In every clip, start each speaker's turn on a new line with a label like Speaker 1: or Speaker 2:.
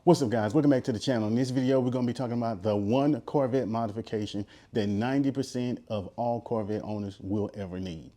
Speaker 1: What's up, guys? Welcome back to the channel. In this video, we're going to be talking about the one Corvette modification that 90% of all Corvette owners will ever need.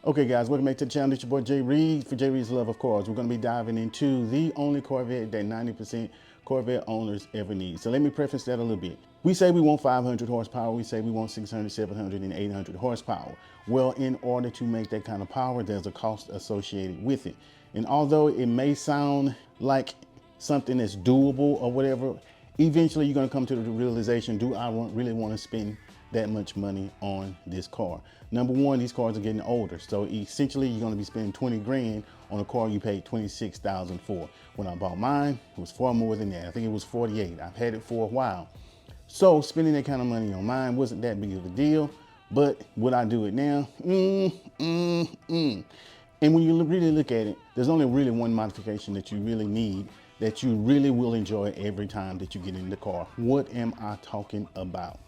Speaker 1: Okay, guys, welcome back to the channel. It's your boy Jay Reed for Jay Reed's Love of Cars. We're going to be diving into the only Corvette that 90% Corvette owners ever need. So let me preface that a little bit. We say we want 500 horsepower. We say we want 600, 700, and 800 horsepower. Well, in order to make that kind of power, there's a cost associated with it. And although it may sound like something that's doable or whatever, eventually you're going to come to the realization, do I really want to spend that much money on this car? Number one, these cars are getting older. So essentially you're going to be spending 20 grand on a car you paid 26,000 for. When I bought mine, it was far more than that. I think it was 48. I've had it for a while. So spending that kind of money on mine wasn't that big of a deal, but would I do it now? And when you really look at it, there's only really one modification that you really need, that you really will enjoy every time that you get in the car. What am I talking about?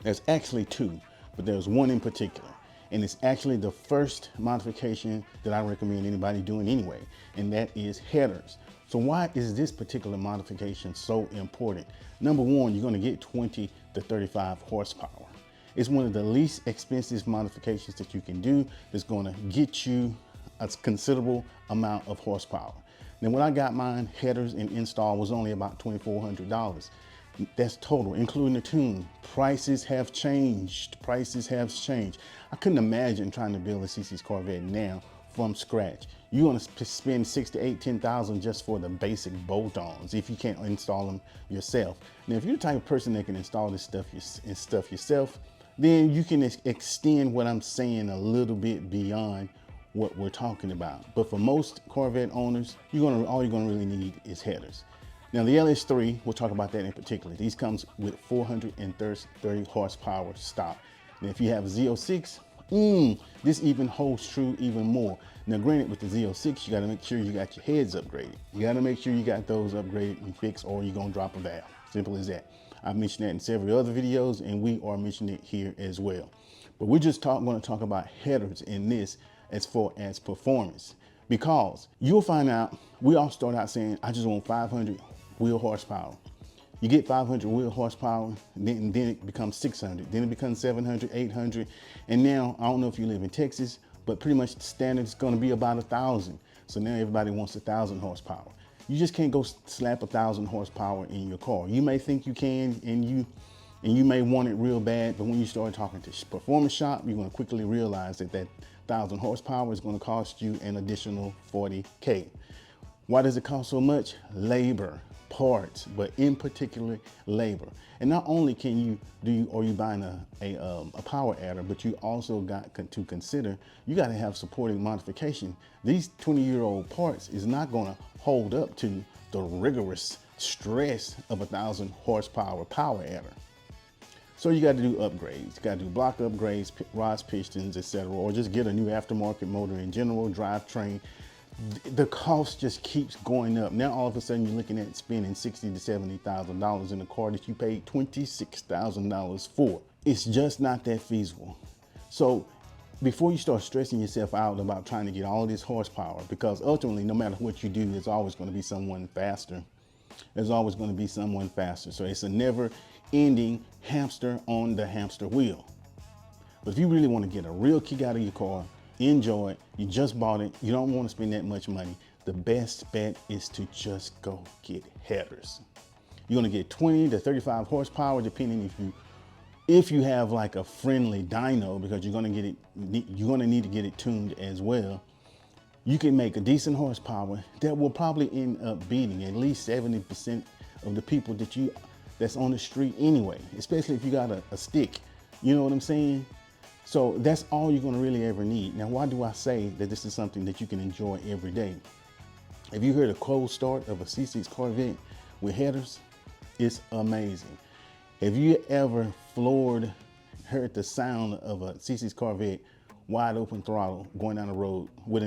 Speaker 1: There's actually two, but there's one in particular. And it's actually the first modification that I recommend anybody doing anyway, and that is headers. So why is this particular modification so important? Number one, you're gonna get 20 to 35 horsepower. It's one of the least expensive modifications that you can do that's gonna get you a considerable amount of horsepower. Now, when I got mine, headers and install was only about $2,400. That's total, including the tune. Prices have changed. Prices have changed. I couldn't imagine trying to build a CC's Corvette now from scratch. You're gonna spend 6 to 8, 10,000 just for the basic bolt-ons if you can't install them yourself. Now, if you're the type of person that can install this stuff yourself, then you can extend what I'm saying a little bit beyond what we're talking about. But for most Corvette owners, all you're gonna really need is headers. Now the LS3, we'll talk about that in particular. These comes with 430 horsepower stock. Now if you have a Z06, this even holds true even more. Now granted, with the Z06, you gotta make sure you got your heads upgraded. You gotta make sure you got those upgraded and fixed, or you're gonna drop a valve. Simple as that. I've mentioned that in several other videos, and we are mentioning it here as well. But we're just gonna talk about headers in this as far as performance. Because you'll find out, we all start out saying, I just want 500 wheel horsepower. You get 500 wheel horsepower, then it becomes 600, then it becomes 700, 800, and now, I don't know if you live in Texas, but pretty much the standard is gonna be about 1,000. So now everybody wants 1,000 horsepower. You just can't go slap 1,000 horsepower in your car. You may think you can, and you may want it real bad, but when you start talking to performance shop, you're gonna quickly realize that 1,000 horsepower is gonna cost you an additional 40K. Why does it cost so much? Labor, parts, but in particular labor. And not only can you buying a power adder, but you also got to consider, you got to have supporting modification. These 20-year-old parts is not going to hold up to the rigorous stress of 1,000 horsepower power adder. So you got to do upgrades. You got to do block upgrades, rods, pistons, etc., or just get a new aftermarket motor in general, drivetrain. The cost just keeps going up. Now all of a sudden you're looking at spending $60,000 to $70,000 in a car that you paid $26,000 for. It's just not that feasible. So before you start stressing yourself out about trying to get all this horsepower, because ultimately no matter what you do, there's always going to be someone faster. There's always going to be someone faster. So it's a never ending hamster on the hamster wheel. But if you really want to get a real kick out of your car, enjoy it, you just bought it, you don't want to spend that much money, the best bet is to just go get headers. You're going to get 20 to 35 horsepower depending if you have like a friendly dyno, because you're going to need to get it tuned as well. You can make a decent horsepower that will probably end up beating at least 70% of the people that's on the street anyway, especially if you got a stick. You know what I'm saying? So that's all you're gonna really ever need. Now, why do I say that this is something that you can enjoy every day? If you heard a cold start of a C6 Corvette with headers, it's amazing. Have you ever heard the sound of a C6 Corvette wide open throttle going down the road with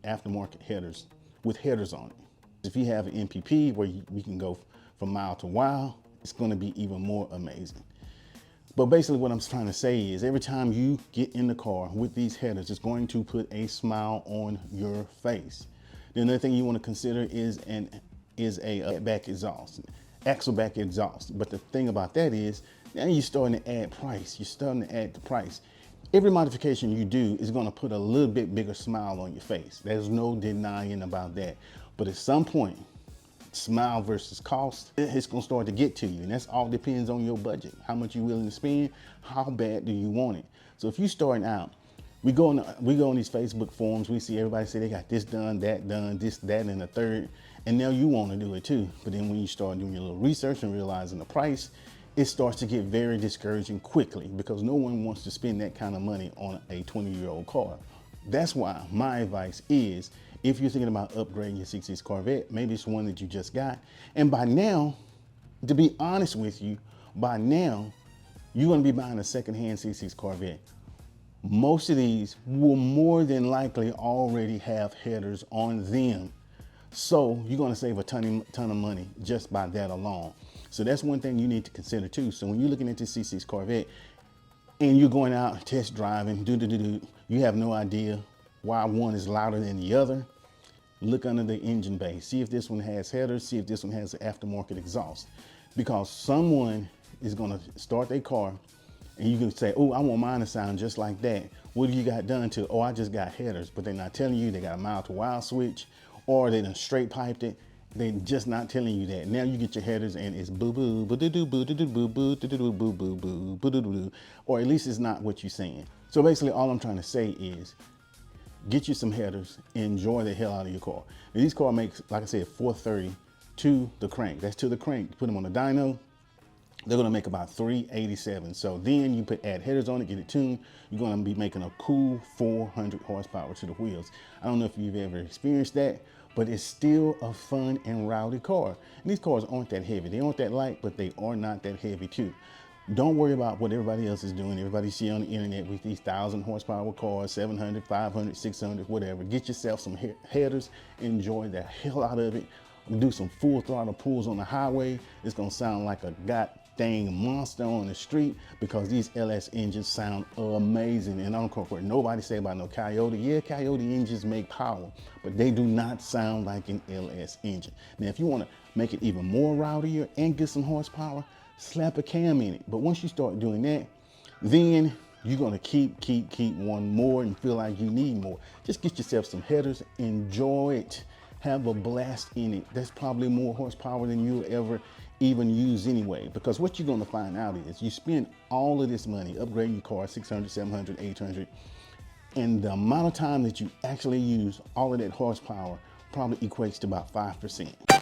Speaker 1: aftermarket headers, with headers on it? If you have an MPP where you can go from mile to mile, it's gonna be even more amazing. But basically what I'm trying to say is every time you get in the car with these headers, it's going to put a smile on your face. The other thing you want to consider is a back exhaust, axle back exhaust. But the thing about that is now you're starting to add price. You're starting to add the price. Every modification you do is going to put a little bit bigger smile on your face. There's no denying about that. But at some point, smile versus cost, it's gonna start to get to you. And that's all depends on your budget. How much you're willing to spend, how bad do you want it? So if you're starting out, we go on these Facebook forums, we see everybody say they got this done, this, that, and the third. And now you wanna do it too. But then when you start doing your little research and realizing the price, it starts to get very discouraging quickly because no one wants to spend that kind of money on a 20-year-old car. That's why my advice is, if you're thinking about upgrading your '66 Corvette, maybe it's one that you just got. And by now, to be honest with you, by now, you're gonna be buying a secondhand '66 Corvette. Most of these will more than likely already have headers on them. So you're gonna save a ton of money just by that alone. So that's one thing you need to consider too. So when you're looking at this '66 Corvette and you're going out test driving, you have no idea why one is louder than the other. Look under the engine bay. See if this one has headers. See if this one has an aftermarket exhaust. Because someone is going to start their car and you can say, oh, I want mine to sound just like that. What have you got done to? Oh, I just got headers. But they're not telling you they got a mild to wild switch or they done straight piped it. They're just not telling you that. Now you get your headers and it's boo boo, boo doo doo, boo doo doo, boo boo, doo doo doo, boo boo, boo, boo doo doo, or at least it's not what you're saying. So basically all I'm trying to say is, get you some headers, enjoy the hell out of your car. Now, these cars make, like I said, 430 to the crank. That's to the crank. Put them on the dyno, they're gonna make about 387. So then you add headers on it, get it tuned, you're gonna be making a cool 400 horsepower to the wheels. I don't know if you've ever experienced that, but it's still a fun and rowdy car. And these cars aren't that heavy. They aren't that light, but they are not that heavy too. Don't worry about what everybody else is doing. Everybody see on the internet with these 1,000 horsepower cars, 700, 500, 600, whatever. Get yourself some headers, enjoy the hell out of it. Do some full throttle pulls on the highway. It's gonna sound like a god dang monster on the street because these LS engines sound amazing. And I don't care what nobody say about no Coyote. Yeah, Coyote engines make power, but they do not sound like an LS engine. Now, if you wanna make it even more rowdier and get some horsepower, slap a cam in it. But once you start doing that, then you're gonna keep wanting more and feel like you need more. Just get yourself some headers, enjoy it, have a blast in it. That's probably more horsepower than you'll ever even use anyway. Because what you're gonna find out is you spend all of this money upgrading your car, 600, 700, 800, and the amount of time that you actually use all of that horsepower probably equates to about 5%.